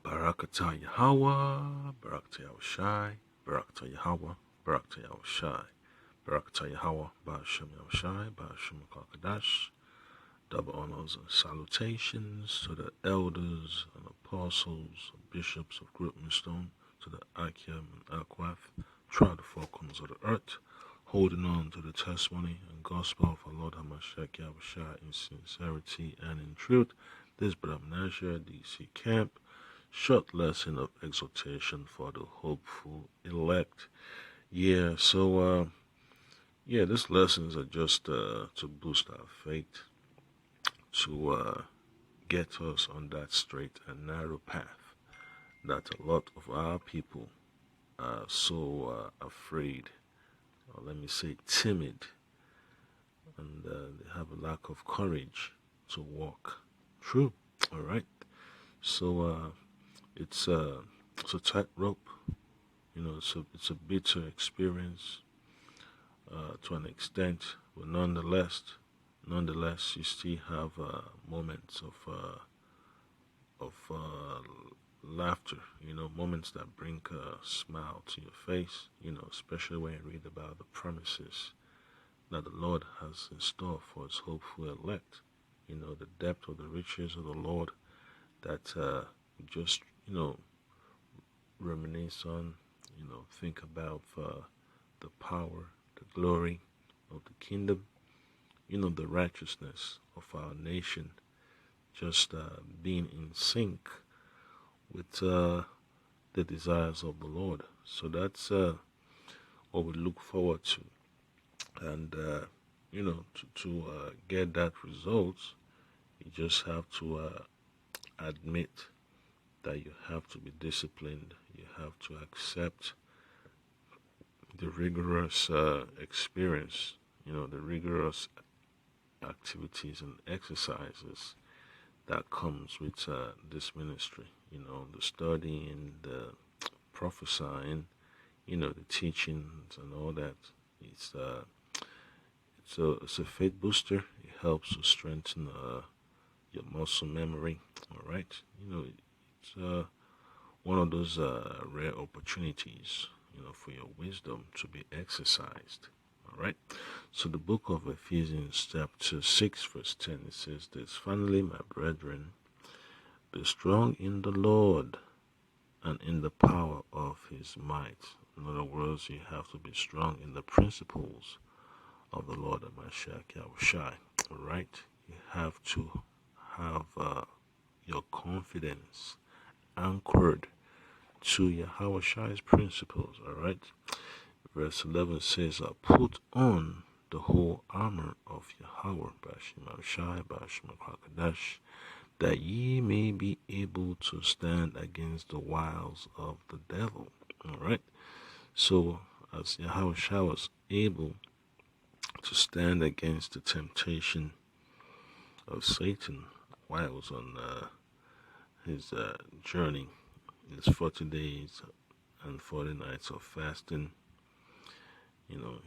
Barakatah Yahweh, Barakatah Yahushai, Barakatah Yahweh, Barakatah Yahushai, Barakatah Yahweh, Ba'ashem Yahushai, Ba'ashem Kakadash. Double honors and salutations to the elders and apostles and bishops of Gripmanstone, to the Akim and Akwaf, throughout the four corners of the earth, holding on to the testimony and gospel of our Lord HaMashiach Yahushua in sincerity and in truth. This Brother Menashe, DC Camp, short lesson of exhortation for the hopeful elect. This lessons are just to boost our faith, to get us on that straight and narrow path that a lot of our people are so afraid, or let me say timid, and they have a lack of courage to walk through. All right, so it's a tightrope. It's a bitter experience to an extent, but nonetheless, you still have moments of laughter. Moments that bring a smile to your face. Especially when you read about the promises that the Lord has in store for His hopeful elect. The depth of the riches of the Lord that just reminisce on. Think about the power, the glory of the kingdom. The righteousness of our nation just being in sync with the desires of the Lord. So that's what we look forward to. And, to get that result, you just have to admit that you have to be disciplined. You have to accept the rigorous experience, the rigorous activities and exercises that comes with this ministry. The studying, the prophesying, the teachings and all that. It's a faith booster. It helps to strengthen your muscle memory. All right, it's one of those rare opportunities, for your wisdom to be exercised. All right. So the book of Ephesians chapter 6 verse 10, it says this: "Finally, my brethren, be strong in the Lord and in the power of His might." In other words, you have to be strong in the principles of the Lord HaMashiach Yahushai. All right. You have to have your confidence anchored to Yahushai's principles. All right. Verse 11 says, "Put on the whole armor of Yahweh, Ba'ashem Yahushai, Ba'ashem Kakadash, that ye may be able to stand against the wiles of the devil." All right. So as Yahushua was able to stand against the temptation of Satan while he was on his journey, his 40 days and 40 nights of fasting,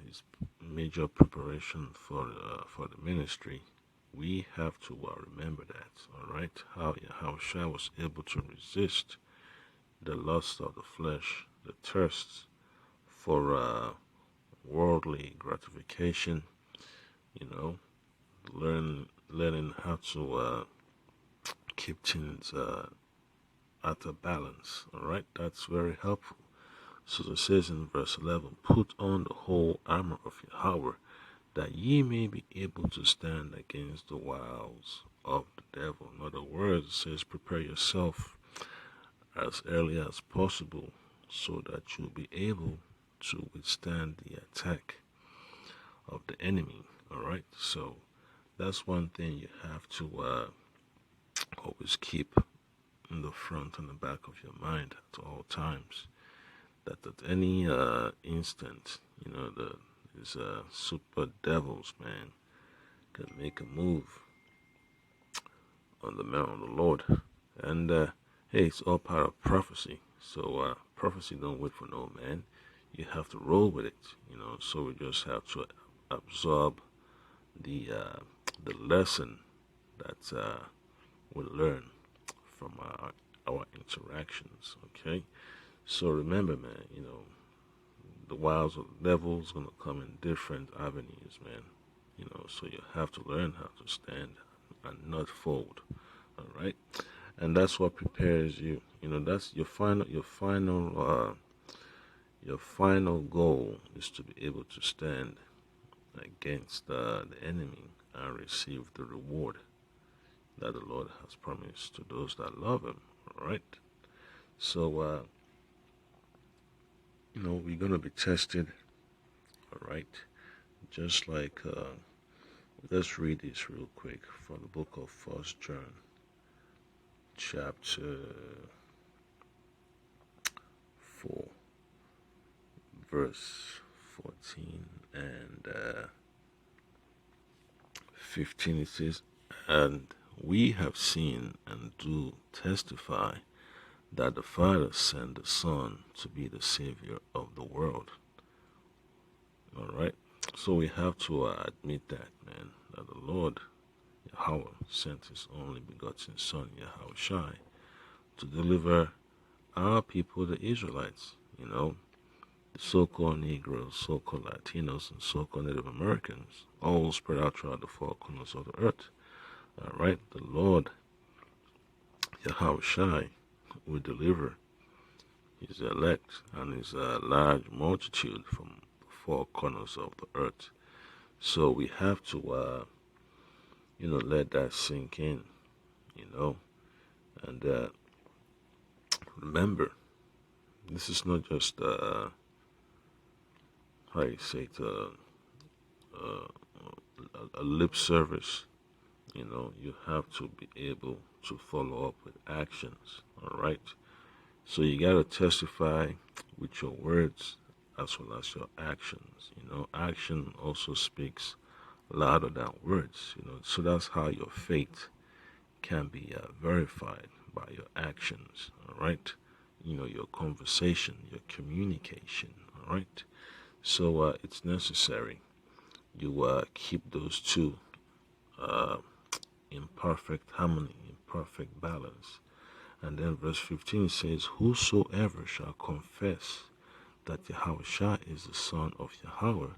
his major preparation for the ministry, we have to remember that. All right, how Shah was able to resist the lust of the flesh, the thirst for worldly gratification. Learning how to keep things at a balance. All right, that's very helpful. So it says in verse 11, "Put on the whole armor of Yahweh, that ye may be able to stand against the wiles of the devil." In other words, it says prepare yourself as early as possible so that you'll be able to withstand the attack of the enemy. All right, so that's one thing you have to always keep in the front and the back of your mind at all times. That at any instant, these super devils, man, can make a move on the man of the Lord. And hey, it's all part of prophecy. So prophecy don't wait for no man. You have to roll with it, So we just have to absorb the lesson that we learn from our interactions. Okay, so remember, man, the wiles of the devil is gonna come in different avenues, man. So you have to learn how to stand and not fold. All right, and that's what prepares you. That's your final goal is to be able to stand against the enemy and receive the reward that the Lord has promised to those that love Him. All right. So, we're gonna be tested. All right. Just like let's read this real quick from the book of First John, chapter 4, verse 14 and 15. It says, "And we have seen and do testify that the Father sent the Son to be the Savior of the world." All right. So we have to admit that, man, that the Lord Yahweh sent His only begotten Son, Yahweh Shai, to deliver our people, the Israelites, the so-called Negroes, so-called Latinos, and so-called Native Americans, all spread out throughout the four corners of the earth. All right. The Lord Yahweh Shai will deliver His elect and His large multitude from the four corners of the earth. So we have to, let that sink in, and remember, this is not just, how you say it, a lip service. You have to be able to follow up with actions, all right? So you got to testify with your words as well as your actions. Action also speaks louder than words, so that's how your faith can be verified by your actions, all right? Your conversation, your communication, all right? So it's necessary you keep those two uh, in perfect harmony, in perfect balance. And then verse 15 says, "Whosoever shall confess that Yahweh is the Son of Yahweh,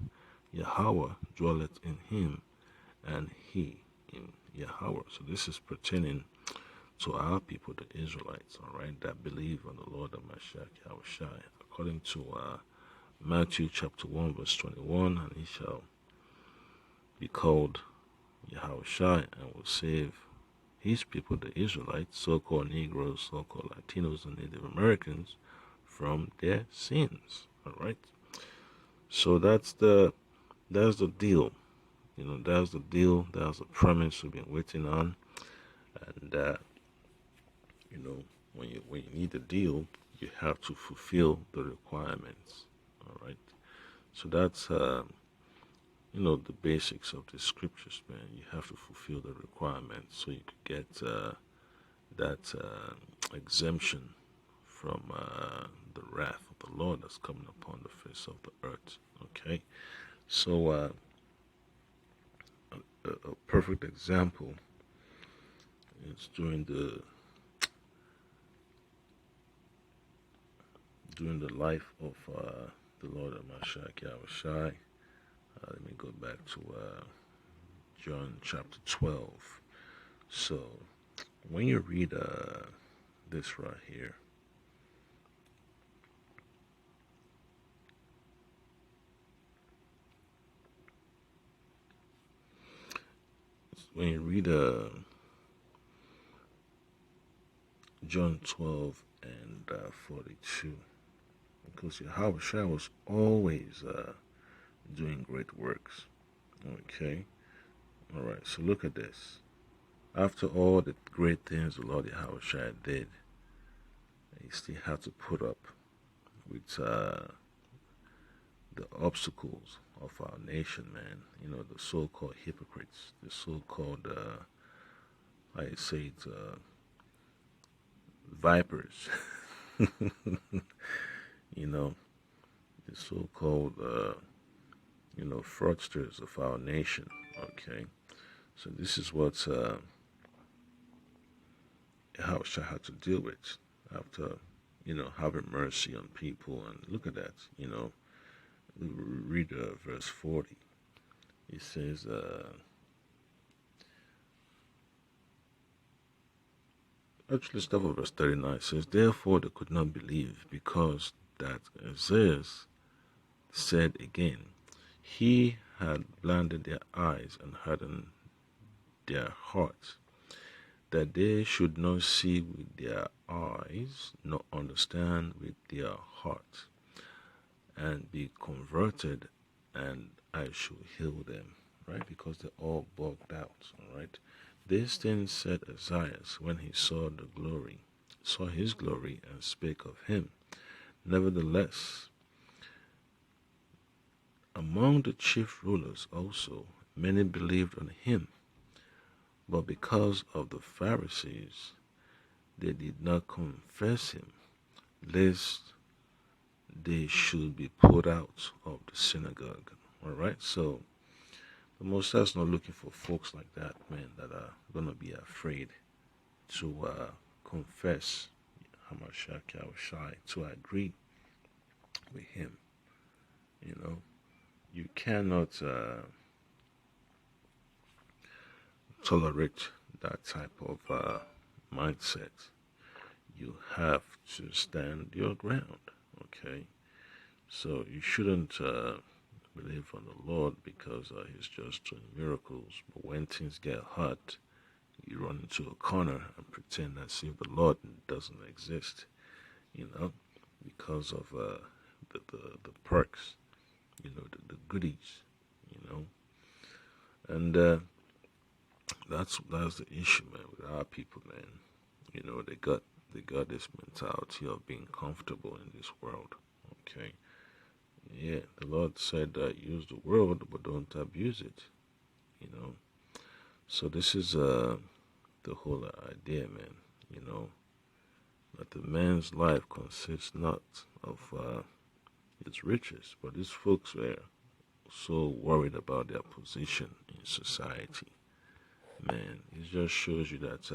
Yahweh dwelleth in him, and he in Yahweh." So this is pertaining to our people, the Israelites, all right, that believe on the Lord of Mashiach Yahweh, according to Matthew chapter 1, verse 21, "And he shall be called Yahweh and will save his people, the Israelites, so-called Negroes, so-called Latinos, and Native Americans, from their sins." All right. So that's the deal. That's the deal. That's the premise we've been waiting on. And when you need a deal, you have to fulfill the requirements. All right. So that's the basics of the scriptures, man. You have to fulfill the requirements so you could get that exemption from the wrath of the Lord that's coming upon the face of the earth. Okay. So a perfect example is during the life of the Lord of Mashiach Yahushai. Let me go back to John chapter 12. So when you read this right here, when you read John 12 and 42, because Yahweh was always doing great works. Okay? Alright, so look at this. After all the great things the Lord Yahweh did, he still had to put up with the obstacles of our nation, man. The so-called hypocrites, the so-called, I say it, vipers. The so-called, fraudsters of our nation. Okay, so this is what Yahushua had to deal with. after, having mercy on people. And look at that, read verse 40. It says, actually, start with verse 39. It says, therefore they could not believe, because that Isaiah said again, he had blinded their eyes and hardened their hearts, that they should not see with their eyes, nor understand with their hearts, and be converted, and I should heal them. Right? Because they're all bugged out. All right. This thing said Isaiah when he saw his glory, and spake of him. Nevertheless, among the chief rulers also many believed on him, but because of the Pharisees they did not confess him, lest they should be put out of the synagogue. All right, so the Most High is not looking for folks like that, man, that are gonna be afraid to confess Hamashiach Yahushai, to agree with him. You cannot tolerate that type of mindset. You have to stand your ground, okay? So you shouldn't believe on the Lord because he's just doing miracles. But when things get hard, you run into a corner and pretend as if the Lord doesn't exist, because of the perks, the goodies, and that's the issue, man, with our people, man. They got this mentality of being comfortable in this world. Okay. Yeah, the Lord said use the world but don't abuse it. So this is the whole idea, man. That the man's life consists not of its riches, but these folks were so worried about their position in society. Man, it just shows you that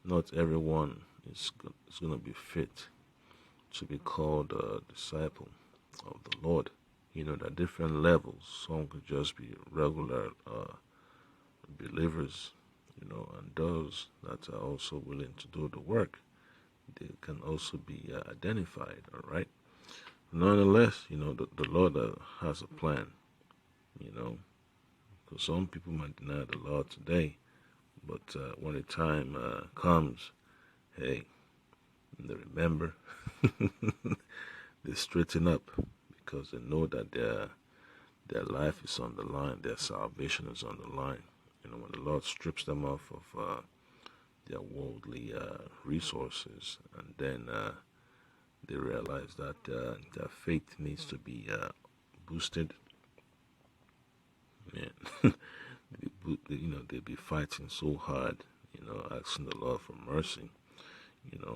not everyone is going to be fit to be called a disciple of the Lord. There are different levels. Some could just be regular believers, and those that are also willing to do the work, they can also be identified, all right? Nonetheless, the Lord has a plan, because some people might deny the Lord today, but when the time comes, hey, they remember, they straighten up, because they know that their life is on the line, their salvation is on the line. When the Lord strips them off of their worldly resources, and then they realize that their faith needs to be boosted. Man, they'll be fighting so hard, asking the Lord for mercy.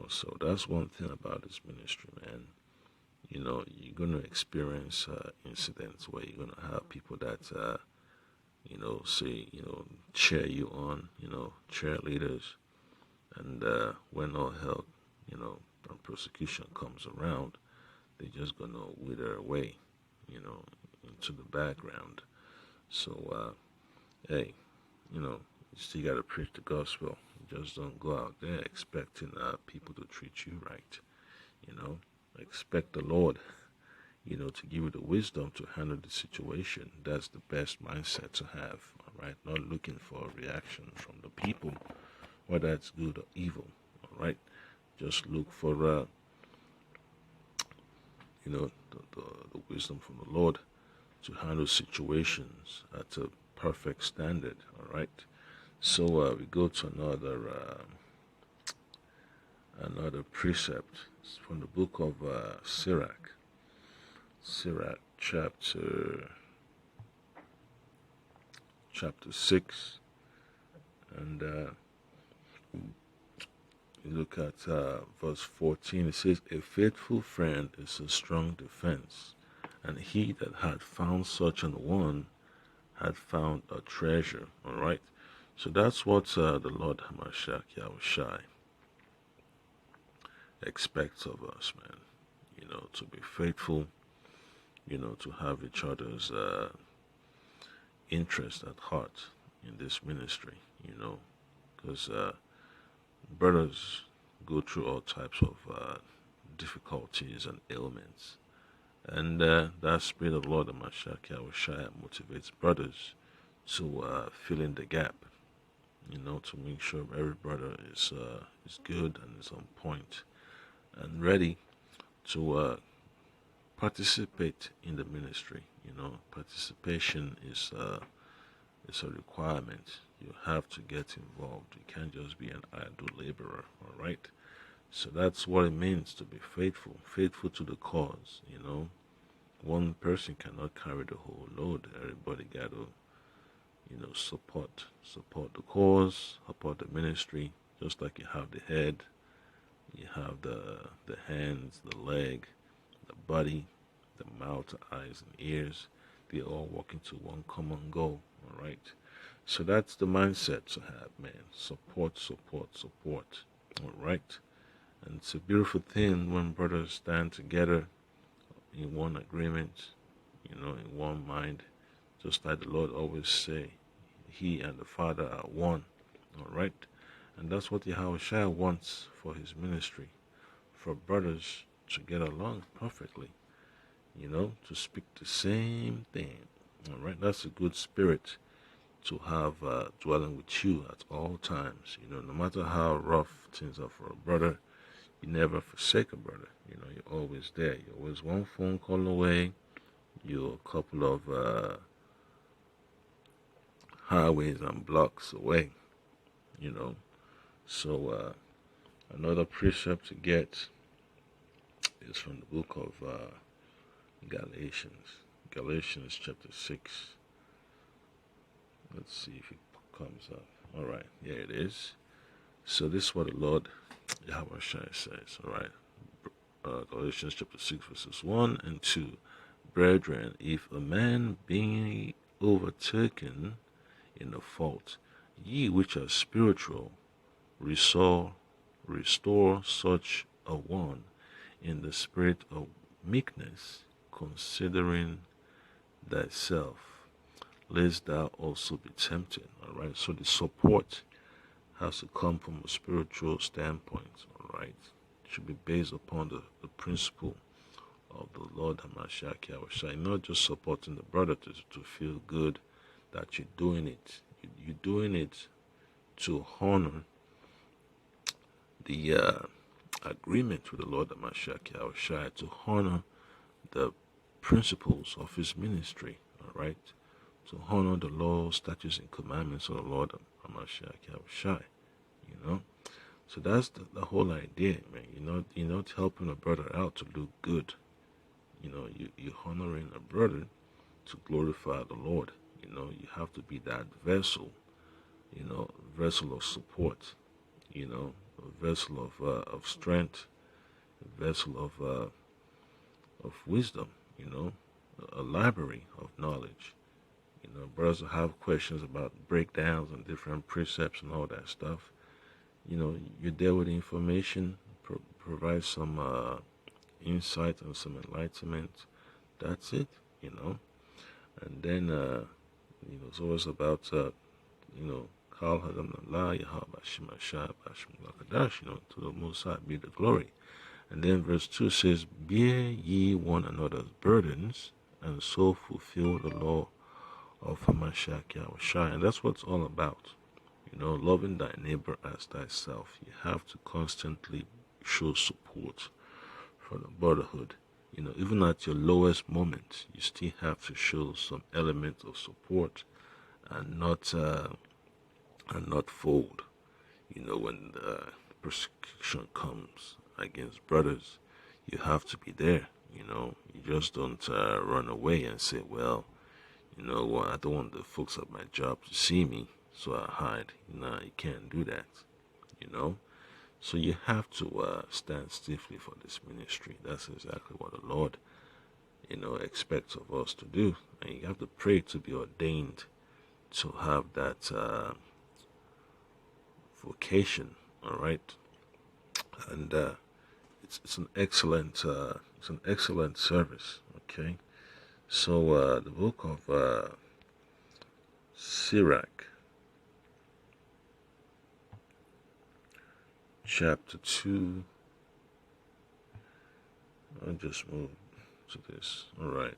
So that's one thing about this ministry, man. You're going to experience incidents where you're going to have people that, say, cheer you on, cheerleaders. And when all hell, and persecution comes around, they're just going to wither away, into the background. So, hey, you still got to preach the gospel. You just don't go out there expecting people to treat you right, Expect the Lord, to give you the wisdom to handle the situation. That's the best mindset to have, all right? Not looking for a reaction from the people, whether it's good or evil, all right? Just look for, the wisdom from the Lord to handle situations at a perfect standard, all right? So we go to another precept. It's from the book of Sirach, chapter 6, and you look at verse 14. It says, a faithful friend is a strong defense, and he that had found such an one had found a treasure. All right, so that's what the Lord Hamashiach Yahushai expects of us, man. To be faithful, to have each other's interest at heart in this ministry, because brothers go through all types of difficulties and ailments. And that Spirit of Lord Mashiach Yahushua motivates brothers to fill in the gap, to make sure every brother is good and is on point and ready to participate in the ministry. Participation is a requirement. You have to get involved. You can't just be an idle laborer, all right? So that's what it means to be faithful to the cause. One person cannot carry the whole load. Everybody got to, support the cause, support the ministry. Just like you have the head, you have the hands, the leg, the body, the mouth, the eyes, and ears. They're all working to one common goal. All right. So that's the mindset to have, man. Support. All right. And it's a beautiful thing when brothers stand together in one agreement, in one mind. Just like the Lord always say, He and the Father are one. All right. And that's what Yahushua wants for His ministry, for brothers to get along perfectly, to speak the same thing. All right. That's a good spirit to have dwelling with you at all times. No matter how rough things are for a brother, you never forsake a brother. You're always there. You're always one phone call away. You're a couple of highways and blocks away. So another precept to get is from the book of Galatians. Galatians chapter 6. Let's see if it comes up. All right, here it is. So this is what the Lord Yahushua says. All right, Galatians chapter 6 verses 1 and 2. Brethren, if a man be overtaken in a fault, ye which are spiritual, restore such a one in the spirit of meekness, considering thyself, lest thou also be tempted. All right. So the support has to come from a spiritual standpoint. All right. It should be based upon the principle of the Lord Hamashiach Yahushua, not just supporting the brother to feel good that you're doing it. You're doing it to honor the agreement with the Lord Hamashiach Yahushua, to honor the principles of His ministry. All right. To honor the laws, statutes, and commandments of the Lord Hamashiach Yahushua. So that's the whole idea, man. You're not helping a brother out to look good. You're honoring a brother to glorify the Lord. You have to be that vessel, vessel of support, a vessel of strength, a vessel of wisdom, a library of knowledge. Brothers will have questions about breakdowns and different precepts and all that stuff. You're there with information, provide some insight and some enlightenment. That's it, And then, it's always about, Kal Hadam Allah, Yahabashim Ashab, Bashim Lakadash, to the Most High be the glory. And then verse 2 says, bear ye one another's burdens, and so fulfill the law of Hamashiach Yahushua. And that's what it's all about. Loving thy neighbor as thyself. You have to constantly show support for the brotherhood. Even at your lowest moment, you still have to show some element of support and not fold. When the persecution comes against brothers, you have to be there. You just don't run away and say, well, I don't want the folks at my job to see me, so I hide. You can't do that. So you have to stand stiffly for this ministry. That's exactly what the Lord, expects of us to do. And you have to pray to be ordained to have that vocation, all right? And it's an excellent service. Okay, so the book of Sirach, chapter 2. I'll just move to this. All right,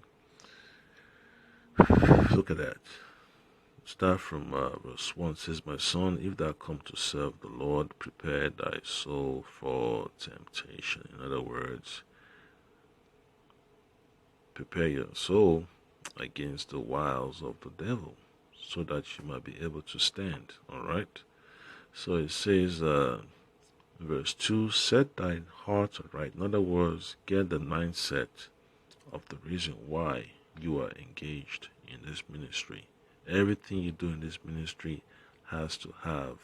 look at that. Start from verse 1. It says, my son, if thou come to serve the Lord, prepare thy soul for temptation. In other words, prepare your soul against the wiles of the devil, so that you might be able to stand. All right. So it says, verse 2, set thine heart aright. In other words, get the mindset of the reason why you are engaged in this ministry. Everything you do in this ministry has to have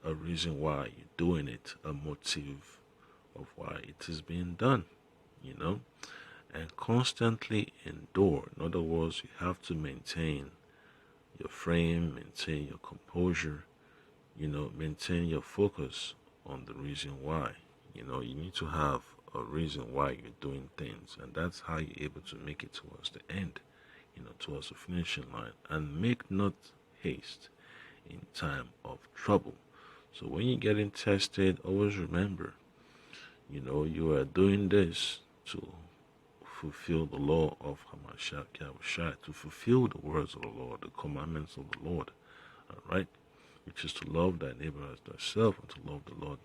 a reason why you're doing it, a motive of why it is being done, and constantly endure. In other words, you have to maintain your frame, maintain your composure, maintain your focus on the reason why. You need to have a reason why you're doing things, and that's how you're able to make it towards the end, towards the finishing line. And make not haste in time of trouble. So when you're getting tested, always remember, you are doing this to fulfill the law of Hamashiach Yahushua, to fulfill the words of the Lord, the commandments of the Lord, all right? Which is to love thy neighbor as thyself, and to love the Lord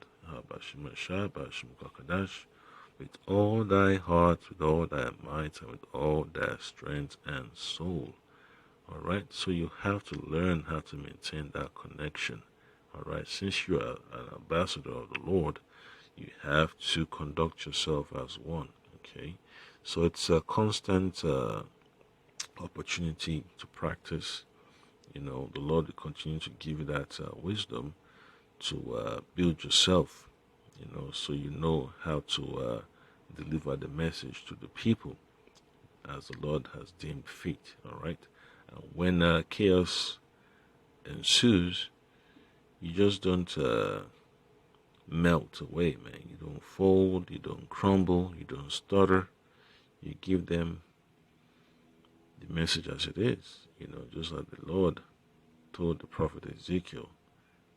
with all thy heart, with all thy might, and with all thy strength and soul. All right, so you have to learn how to maintain that connection. All right, since you are an ambassador of the Lord, you have to conduct yourself as one. Okay, so it's a constant opportunity to practice. The Lord will continue to give you that wisdom to build yourself, so you know how to deliver the message to the people as the Lord has deemed fit. All right, and when chaos ensues, you just don't melt away, man. You don't fold, you don't crumble, you don't stutter. You give them the message as it is, just like the Lord told the prophet Ezekiel,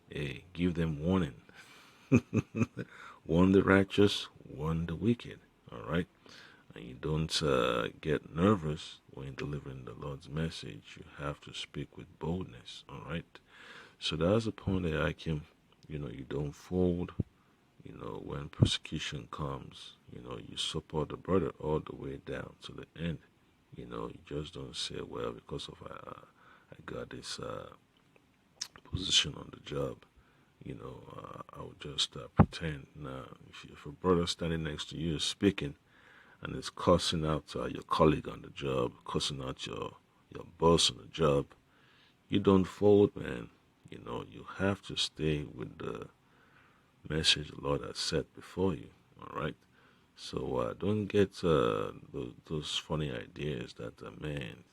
hey, give them warning. Warn the righteous, warn the wicked, all right? And you don't get nervous when delivering the Lord's message. You have to speak with boldness, all right? So that's the point that I can, you don't fold, when persecution comes, you support the brother all the way down to the end. You just don't say, well, because of I got this position on the job, I would just pretend. Now, if a brother standing next to you is speaking and is cussing out your colleague on the job, cussing out your boss on the job, you don't fold, man. You have to stay with the message the Lord has set before you, all right? So don't get those funny ideas that, man,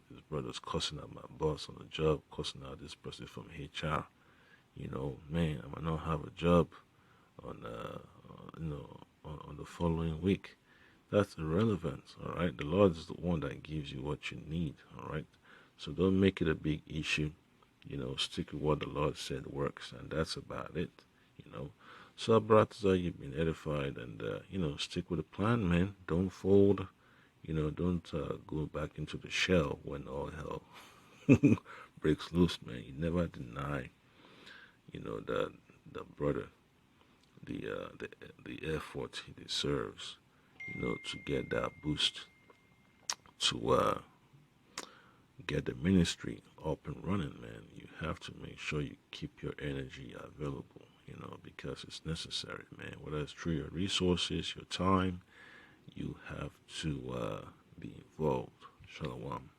this brother's cussing out my boss on the job, cussing out this person from HR. Man, I might not have a job on, on the following week. That's irrelevant, all right? The Lord is the one that gives you what you need, all right? So don't make it a big issue. Stick with what the Lord said works, and that's about it, So, brothers, you've been edified, and, stick with the plan, man. Don't fold, don't go back into the shell when all hell breaks loose, man. You never deny, the brother, the effort he deserves, to get that boost, to get the ministry up and running, man. You have to make sure you keep your energy available, because it's necessary, man. Whether it's through your resources, your time, you have to be involved. Shalom.